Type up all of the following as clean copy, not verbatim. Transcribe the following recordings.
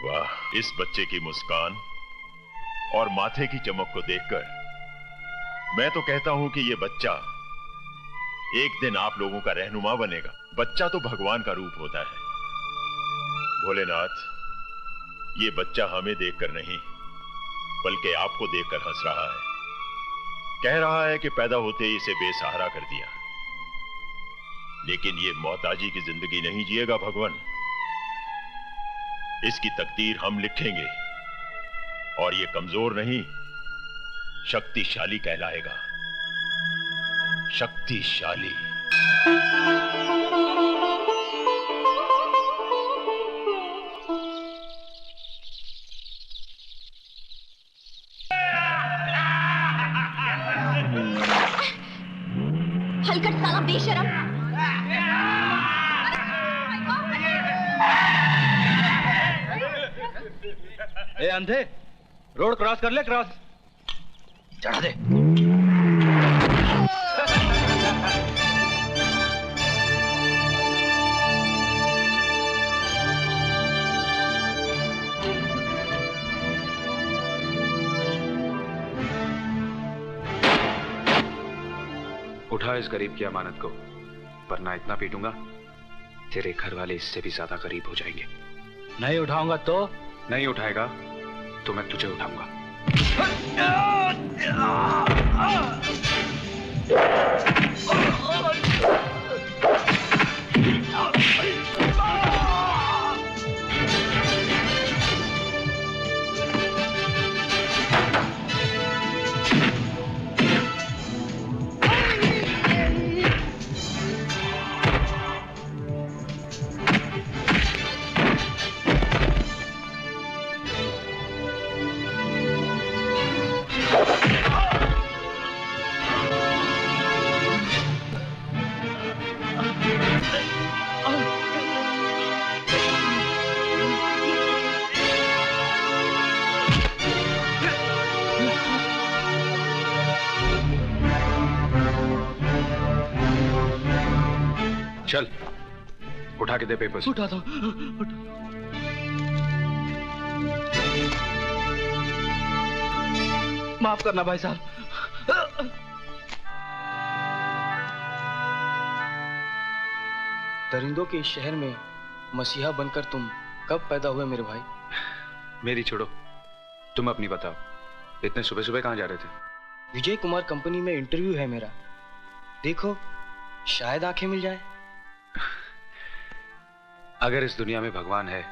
वाह, इस बच्चे की मुस्कान और माथे की चमक को देखकर मैं तो कहता हूं कि ये बच्चा एक दिन आप लोगों का रहनुमा बनेगा। बच्चा तो भगवान का रूप होता है। भोलेनाथ, ये बच्चा हमें देखकर नहीं बल्कि आपको देखकर हंस रहा है। कह रहा है कि पैदा होते ही इसे बेसहारा कर दिया, लेकिन ये मोहताजी की जिंदगी नहीं जिएगा भगवान। इसकी तकदीर हम लिखेंगे और ये कमजोर नहीं, शक्तिशाली कहलाएगा। शक्तिशाली। हलकट साला बेशरम। ए अंधे, रोड क्रॉस कर ले, क्रॉस चढ़ा दे। उठा इस गरीब की अमानत को, वरना इतना पीटूंगा तेरे घर वाले इससे भी ज्यादा गरीब हो जाएंगे। नहीं उठाऊंगा तो? नहीं उठाएगा तो मैं तुझे उठाऊंगा। चल उठा के दे पेपर्स। उठा दो। माफ करना भाई साहब। दरिंदों के इस शहर में मसीहा बनकर तुम कब पैदा हुए मेरे भाई? मेरी छोड़ो, तुम अपनी बताओ। इतने सुबह सुबह कहां जा रहे थे? विजय कुमार कंपनी में इंटरव्यू है मेरा, देखो शायद आंखें मिल जाए। अगर इस दुनिया में भगवान है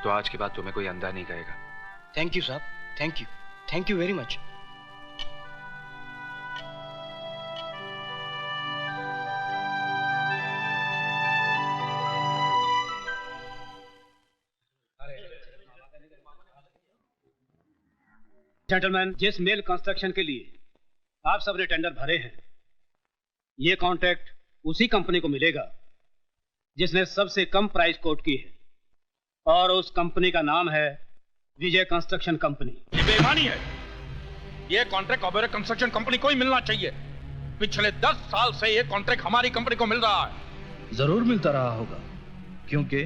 तो आज के बाद तुम्हें कोई अंधा नहीं कहेगा। थैंक यू साहब, thank you very much. Gentleman, जिस मेल कंस्ट्रक्शन के लिए आप सबने टेंडर भरे हैं, ये कॉन्ट्रैक्ट उसी कंपनी को मिलेगा जिसने सबसे कम प्राइस कोट की है, और उस कंपनी का नाम है विजय कंस्ट्रक्शन कंपनी। ये बेईमानी है। ये कॉन्ट्रैक्ट ओबेरॉय कंस्ट्रक्शन कंपनी को ही मिलना चाहिए। पिछले 10 साल से ये कॉन्ट्रैक्ट हमारी कंपनी को मिल रहा है। जरूर मिलता रहा होगा, क्योंकि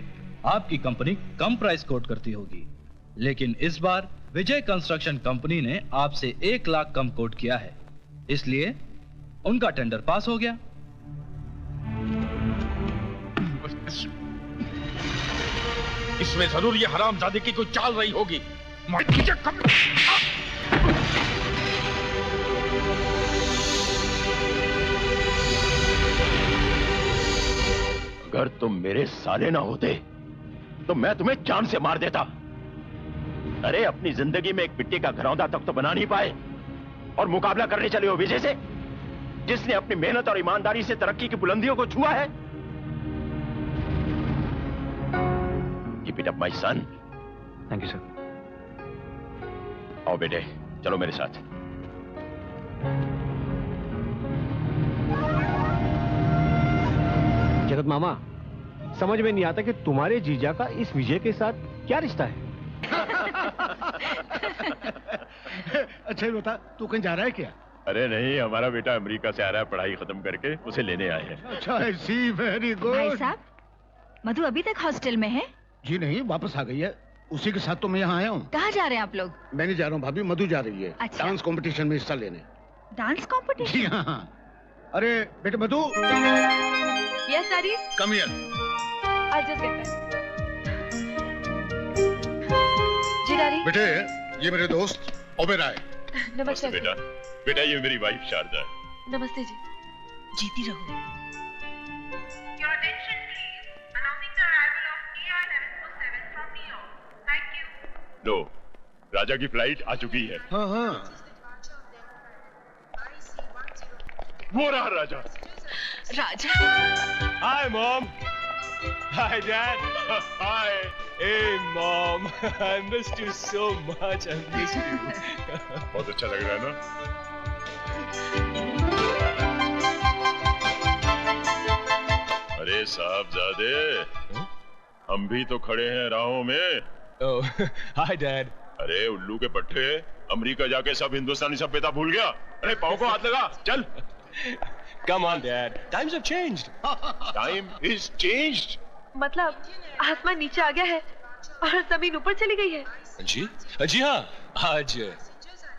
आपकी कंपनी कम प्राइस कोट करती होगी, लेकिन इस बार विजय कंस्ट्रक्शन कंपनी ने आपसे 1 लाख कम कोट किया है, इसलिए उनका टेंडर पास हो गया। इसमें जरूर ये हरामजादे की कोई चाल रही होगी। अगर तुम मेरे साले ना होते तो मैं तुम्हें जान से मार देता। अरे अपनी जिंदगी में एक मिट्टी का घरौंदा तक तो बना नहीं पाए और मुकाबला करने चले हो विजय से, जिसने अपनी मेहनत और ईमानदारी से तरक्की की बुलंदियों को छुआ है। Keep it up, my son. Thank you sir. आओ बेटे, चलो मेरे साथ। जगत मामा, समझ में नहीं आता कि तुम्हारे जीजा का इस विजय के साथ क्या रिश्ता है। अच्छा बता, तू कहीं जा रहा है क्या? अरे नहीं, हमारा बेटा अमेरिका से आ रहा है पढ़ाई खत्म करके, उसे लेने आए हैं। अच्छा, वेरी गुड। भाई साहब, मधु अभी तक हॉस्टल में है? जी नहीं, वापस आ गई है। उसी के साथ तो मैं यहाँ आया हूँ। कहाँ जा रहे हैं आप लोग? मैं नहीं जा रहा हूँ भाभी, मधु जा रही है। अच्छा। डांस कंपटीशन में हिस्सा लेने। Dance competition? जी हाँ। अरे बेटे Madhu. Yes daddy. Come here. I just get back. जी डैडी। बेटे ये मेरे दोस्त ओबेरॉय। नमस्ते बेटा। बेटा ये मेरी वाइफ शारदा है। नमस्ते जी। जीती रहो। लो, राजा की फ्लाइट आ चुकी है। हाँ हाँ। वो रहा Raja. Raja. Hi mom. Hi dad. Hi. Hey mom, I missed you so much. I missed you. बहुत अच्छा लग रहा है ना? अरे साहबजादे, हम भी तो खड़े हैं राहों में। Oh, hi dad. अरे उल्लू के पट्टे, अमेरिका जाके सब हिंदुस्तानी सभ्यता भूल गया। अरे पाँव को हाथ लगा, चल। Come on dad. Times have changed. Time is changed. मतलब आसमान नीचे आ गया है और जमीन ऊपर चली गई है। जी हाँ, आज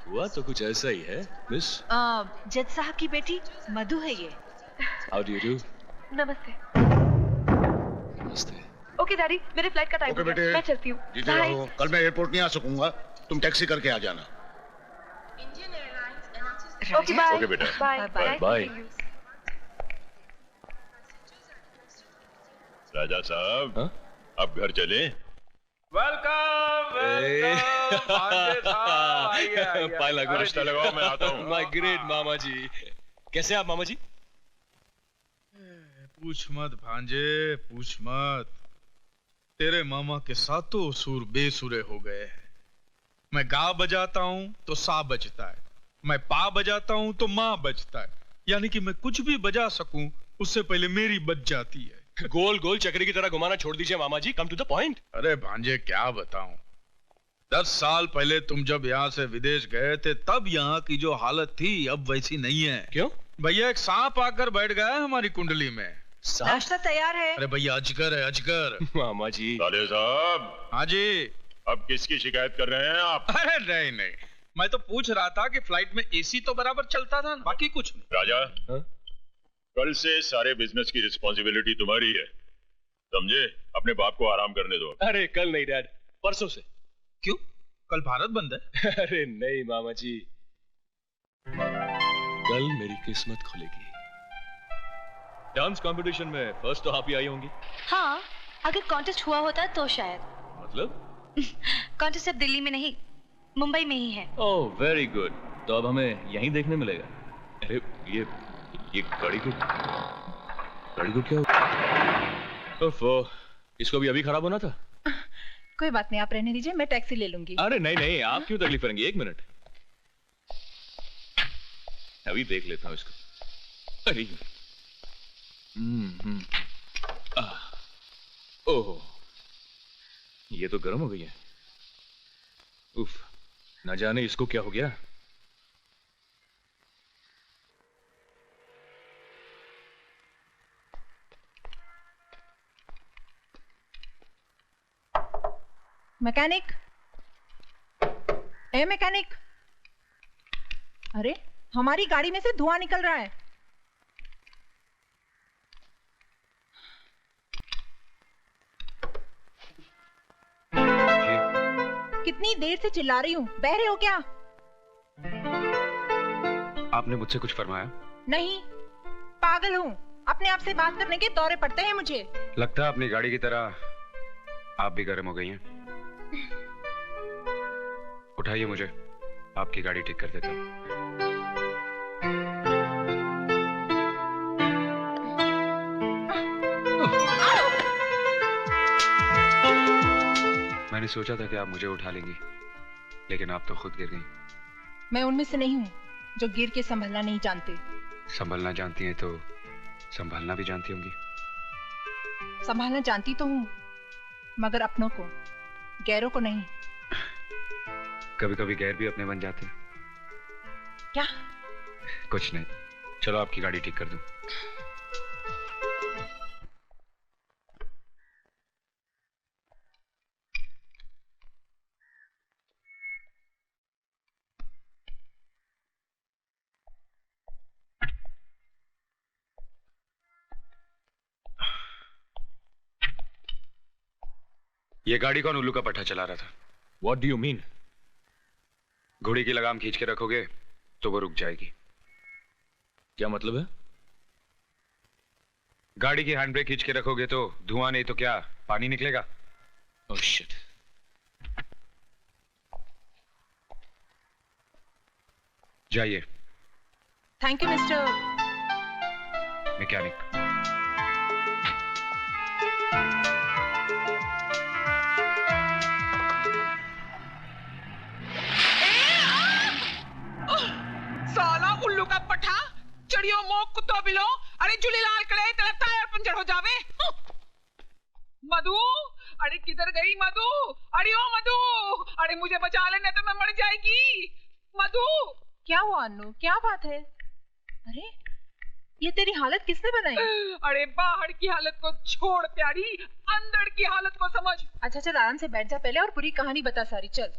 हुआ तो कुछ ऐसा ही है मिस। जज साहब की बेटी मधु है ये। How do you do? नमस्ते। नमस्ते। ओके डैडी, मेरे फ्लाइट का टाइम ओके हो गया, बेटे, मैं चलती हूँ। जीते रहो। कल मैं एयरपोर्ट नहीं आ सकूंगा, तुम टैक्सी करके आ जाना। Okay bye. ओके बेटा। Bye bye. बाय। राजा साहब, अब घर चले। वेलकम पाए लागू। रिश्ता लगाओ, मैं आता हूँ। My great मामा जी। कैसे आप मामा जी? पूछ मत भांजे, पूछ मत। तेरे मामा के सातों सुर बेसुरे हो गए हैं। मैं गा बजाता हूँ तो सा बजता है, मैं पा बजाता हूँ तो माँ बजता है। यानी कि मैं कुछ भी बजा सकूं उससे पहले मेरी बज जाती है। गोल गोल चक्री की तरह घुमाना छोड़ दीजिए मामा जी, कम टू द पॉइंट। अरे भांजे क्या बताऊं, 10 साल पहले तुम जब यहाँ से विदेश गए थे तब यहाँ की जो हालत थी अब वैसी नहीं है। क्यों? भैया एक सांप आकर बैठ गया है हमारी कुंडली में। नाश्ता तैयार है। अरे भैया अजगर है, अजगर। मामा जी। साले साहब। हाँ जी। अब किसकी शिकायत कर रहे हैं आप? अरे नहीं नहीं, मैं तो पूछ रहा था कि फ्लाइट में एसी तो बराबर चलता था, बाकी कुछ नहीं। राजा, कल से सारे बिजनेस की रिस्पॉन्सिबिलिटी तुम्हारी है, समझे? अपने बाप को आराम करने दो। अरे कल नहीं डैड, परसों से। क्यों? कल भारत बंद है? अरे नहीं मामा जी, कल मेरी किस्मत खुलेगी। डांस कंपटीशन में फर्स्ट तो आप ही आई होंगी। हाँ, अगर कॉन्टेस्ट हुआ होता तो शायद। मतलब? कॉन्टेस्ट अब दिल्ली में नहीं, मुंबई में ही है। ओह वेरी गुड, तो अब हमें यहीं देखने मिलेगा। अरे ये गाड़ी को क्या हुआ? ओफो, इसको भी अभी खराब होना था। कोई बात नहीं, आप रहने दीजिए, मैं टैक्सी ले लूंगी। अरे नहीं नहीं, आप क्यों तकलीफ करेंगे? 1 मिनट, अभी देख लेता हूँ इसको। अरे ओह, ये तो गर्म हो गई है। उफ, ना जाने इसको क्या हो गया। मैकेनिक, ए मैकेनिक, अरे हमारी गाड़ी में से धुआं निकल रहा है। कितनी देर से चिल्ला रही हूँ, बहरे हो क्या? आपने मुझसे कुछ फरमाया? नहीं, पागल हूँ, अपने आप से बात करने के दौरे पड़ते हैं मुझे। लगता है अपनी गाड़ी की तरह आप भी गर्म हो गई हैं। उठाइए मुझे, आपकी गाड़ी ठीक कर देता हूँ। मैंने सोचा था कि आप मुझे उठा लेंगी, लेकिन आप तो खुद गिर गई। मैं उनमें से नहीं हूँ जो गिर के संभलना नहीं जानते। संभलना जानती हैं तो संभालना भी जानती होंगी। संभालना जानती तो हूँ, मगर अपनों को, गैरों को नहीं। कभी कभी गैर भी अपने बन जाते हैं। क्या? कुछ नहीं, चलो आपकी गाड़ी ठीक कर दूं। ये गाड़ी कौन उल्लू का पट्टा चला रहा था? What do you mean? घोड़ी की लगाम खींच के रखोगे तो वो रुक जाएगी। क्या मतलब है? गाड़ी की हैंड ब्रेक खींच के रखोगे तो धुआं नहीं तो क्या पानी निकलेगा? Oh shit. जाइए। Thank you mister mechanic. साला उल्लू का पठा, चढ़ियो मोक कुत्तो बिलो, अरे झूलेलाल करे तेरा टायर पंचर हो जावे। मधु, अरे किधर गई मधु? अरे ओ मधु, अरे मुझे बचा ले नहीं तो मैं मर जाएगी। मधु, क्या हुआ अन्नू, क्या बात है? अरे ये तेरी हालत किसने बनाई? अरे बाहर की हालत को छोड़ प्यारी, अंदर की हालत को समझ। अच्छा चल आराम से बैठ जा पहले और पूरी कहानी बता सारी। चल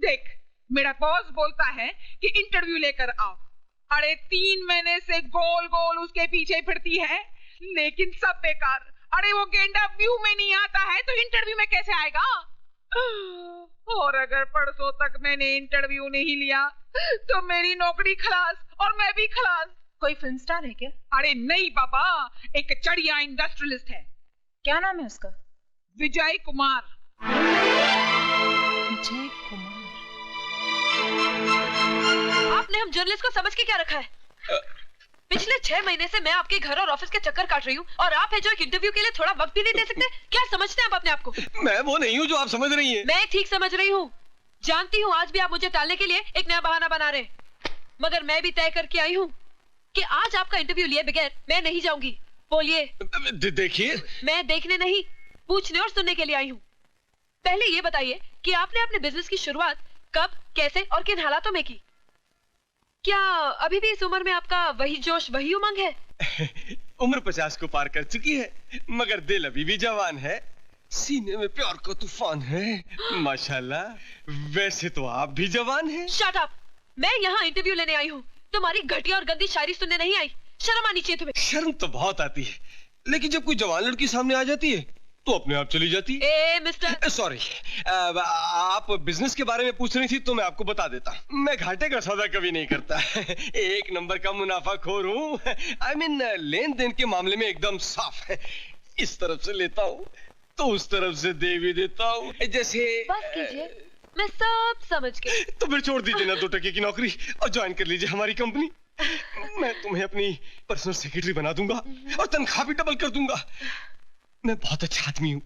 देख, मेरा बॉस बोलता है कि इंटरव्यू लेकर आओ। अरे 3 महीने से गोल गोल उसके पीछे फिरती है, लेकिन सब बेकार। अरे वो गेंडा व्यू में नहीं आता है तो इंटरव्यू में कैसे आएगा? और अगर परसों तक मैंने इंटरव्यू नहीं लिया तो मेरी नौकरी खलास और मैं भी खलास। कोई फिल्म स्टार है क्या? अरे नहीं बाबा, एक चढ़िया इंडस्ट्रियलिस्ट है। क्या नाम है उसका? विजय कुमार। विजय कुमार। आपने हम जर्नलिस्ट को समझ के क्या रखा है? पिछले 6 महीने से मैं आपके घर और ऑफिस के चक्कर काट रही हूँ और आप है जो एक इंटरव्यू के लिए थोड़ा वक्त भी नहीं दे सकते। क्या समझते हैं आप अपने आप को? मैं वो नहीं हूँ जो आप समझ रही हैं। मैं ठीक समझ रही हूँ। जानती हूँ आज भी आप मुझे टालने के लिए एक नया बहाना बना रहे हैं, मगर मैं भी तय करके आई हूँ कि आज आपका इंटरव्यू लिए बगैर मैं नहीं जाऊंगी। बोलिए। देखिए, मैं देखने नहीं, पूछने और सुनने के लिए आई हूँ। पहले ये बताइए कि आपने अपने बिजनेस की शुरुआत कब, कैसे और किन हालातों में की? क्या अभी भी इस उम्र में आपका वही जोश, वही उमंग है? उम्र 50 को पार कर चुकी है, मगर दिल अभी भी जवान है। सीने में प्यार का तूफान है, माशाल्लाह। वैसे तो आप भी जवान हैं। Shut up! मैं यहाँ इंटरव्यू लेने आई हूँ, तुम्हारी घटिया और गंदी शायरी सुनने नहीं आई। शर्म आनी चाहिए तुम्हें। शर्म तो बहुत आती है, लेकिन जब कोई जवान लड़की सामने आ जाती है तो अपने आप चली जाती है। ए मिस्टर, सॉरी, आप बिजनेस के बारे में पूछ रही थी तो मैं आपको बता देता। मैं घाटे का सौदा कभी नहीं करता। 1 नंबर का मुनाफाखोर हूँ। I mean, लेन देन के मामले में एकदम साफ है। इस तरफ से लेता हूँ तो उस तरफ से दे भी देता हूँ। जैसे बस कीजिए, मैं सब समझ गई। तो फिर छोड़ दीजिए ना 2 टके की नौकरी और ज्वाइन कर लीजिए हमारी कंपनी। मैं तुम्हें अपनी पर्सनल सेक्रेटरी बना दूंगा और तनख्वाह भी डबल कर दूंगा। मैं बहुत अच्छा आदमी हूँ।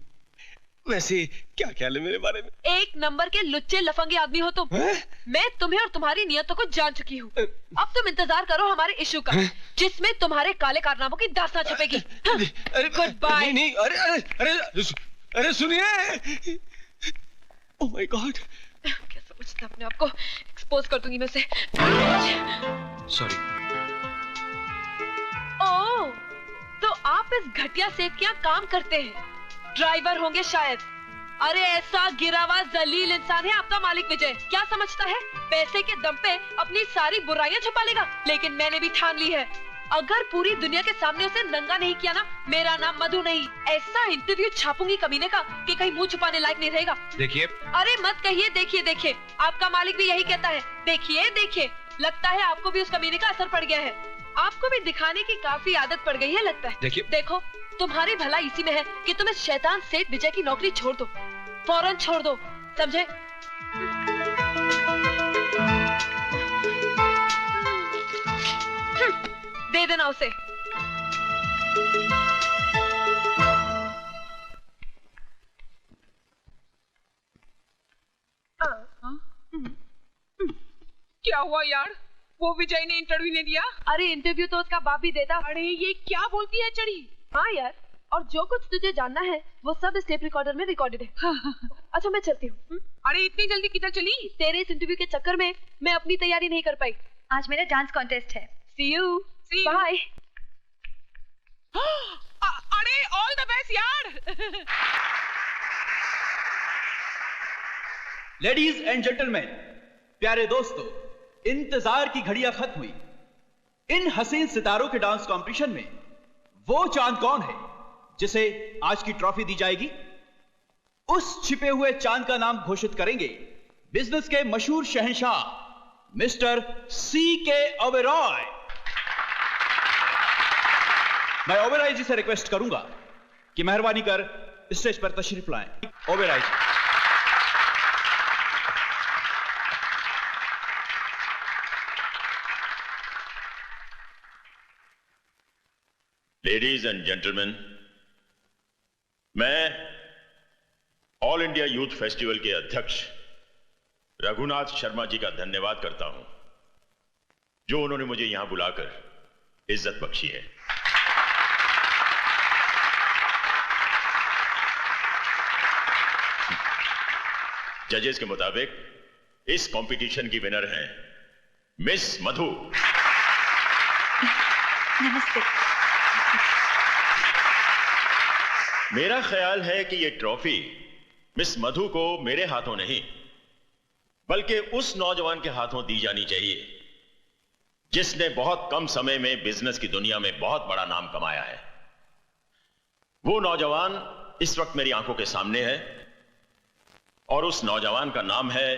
वैसे क्या ख्याल है मेरे बारे में? 1 नंबर के लुच्चे लफंगे आदमी हो तुम। मैं तुम्हें और तुम्हारी नियतों को जान चुकी हूँ। अब तुम इंतजार करो हमारे इशू का, जिसमें तुम्हारे काले कारनामों की दास्तां छपेगी। Good bye. नहीं, अरे सुनिए। ओह माय गॉड, क्या समझते अपने आप को? एक्सपोज कर दूंगी मैं से। सॉरी। ओह, तो आप इस घटिया सेठ के यहाँ काम करते हैं? ड्राइवर होंगे शायद। अरे ऐसा गिरा हुआ जलील इंसान है आपका मालिक विजय। क्या समझता है पैसे के दम पे अपनी सारी बुराइयां छुपा लेगा? लेकिन मैंने भी ठान ली है, अगर पूरी दुनिया के सामने उसे नंगा नहीं किया ना, मेरा नाम मधु नहीं। ऐसा इंटरव्यू छापूंगी कमीने का कि कहीं मुंह छुपाने लायक नहीं रहेगा। देखिए। अरे मत कहिए देखिए देखिए, आपका मालिक भी यही कहता है। देखिए देखिए, लगता है आपको भी उस कमीने का असर पड़ गया है। आपको भी दिखाने की काफी आदत पड़ गई है लगता है। देखिए, देखो तुम्हारी भलाई इसी में है कि तुम इस शैतान सेठ विजय की नौकरी छोड़ दो, फौरन छोड़ दो, समझे? दे देना उसे। क्या हुआ यार? वो विजय ने इंटरव्यू नहीं दिया? अरे इंटरव्यू तो उसका बाप भी देता। अरे ये क्या बोलती है चढ़ी? हाँ यार, और जो कुछ तुझे जानना है वो सब इस टेप रिकॉर्डर में रिकॉर्डेड है। अच्छा मैं चलती हूँ। अरे इतनी जल्दी किधर चली? तेरे इस इंटरव्यू के चक्कर में मैं अपनी तैयारी नहीं कर पाई। आज मेरा डांस कॉन्टेस्ट है। See you. बाय। अरे ऑल द बेस्ट यार। लेडीज एंड जेंटलमैन, प्यारे दोस्तों, इंतजार की घड़ियां खत्म हुई। इन हसीन सितारों के डांस कंपटीशन में वो चांद कौन है जिसे आज की ट्रॉफी दी जाएगी? उस छिपे हुए चांद का नाम घोषित करेंगे बिजनेस के मशहूर शहंशाह मिस्टर C.K. ओबेरॉय। मैं ओबेरॉय जी से रिक्वेस्ट करूंगा कि मेहरबानी कर स्टेज पर तशरीफ लाएं। ओबेरॉय जी। लेडीज एंड जेंटलमैन, मैं ऑल इंडिया यूथ फेस्टिवल के अध्यक्ष रघुनाथ शर्मा जी का धन्यवाद करता हूं, जो उन्होंने मुझे यहां बुलाकर इज्जत बख्शी है। जजेस के मुताबिक इस कंपटीशन की विनर हैं मिस मधु। नमस्ते। मेरा ख्याल है कि यह ट्रॉफी मिस मधु को मेरे हाथों नहीं बल्कि उस नौजवान के हाथों दी जानी चाहिए जिसने बहुत कम समय में बिजनेस की दुनिया में बहुत बड़ा नाम कमाया है। वो नौजवान इस वक्त मेरी आंखों के सामने है और उस नौजवान का नाम है